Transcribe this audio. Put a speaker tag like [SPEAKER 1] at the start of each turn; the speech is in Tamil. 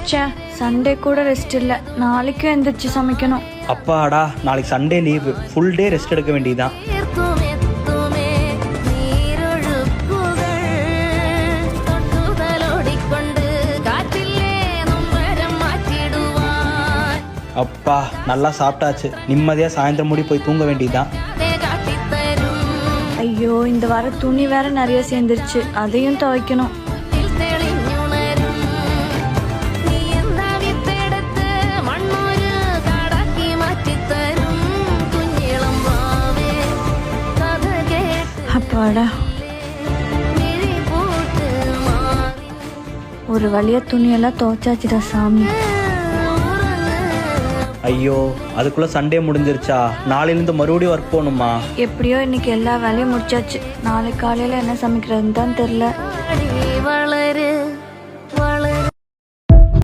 [SPEAKER 1] சே, சண்டே கூட ரெஸ்ட் இல்லை. நாளைக்கும் எந்திரிச்சு சமைக்கணும்.
[SPEAKER 2] அப்பாடா, நாளைக்கு Sunday leave. Full day rest எடுக்க வேண்டியதுதான். அப்பா, நல்லா சாப்பிட்டாச்சு. நிம்மதியா சாயந்தரம் முடி போய் தூங்க வேண்டியதுதான்.
[SPEAKER 1] ஐயோ, இந்த வார துணி வேற நிறைய சேர்ந்துருச்சு. அதையும் துவைக்கணும். அப்பாடா, ஒரு வழியா துணியெல்லாம் துவைச்சாச்சுடா சாமி.
[SPEAKER 2] ஐயோ, அதுக்குள்ள சண்டே முடிஞ்சிருச்சா? நாளையிலிருந்து மறுபடியும் ஒர்க் போகணுமா?
[SPEAKER 1] எப்படியோ இன்னைக்கு எல்லா வேலையும் முடிச்சாச்சு. நாளைக்கு காலையில என்ன சமைக்கிறதுன்னு தான் தெரியல.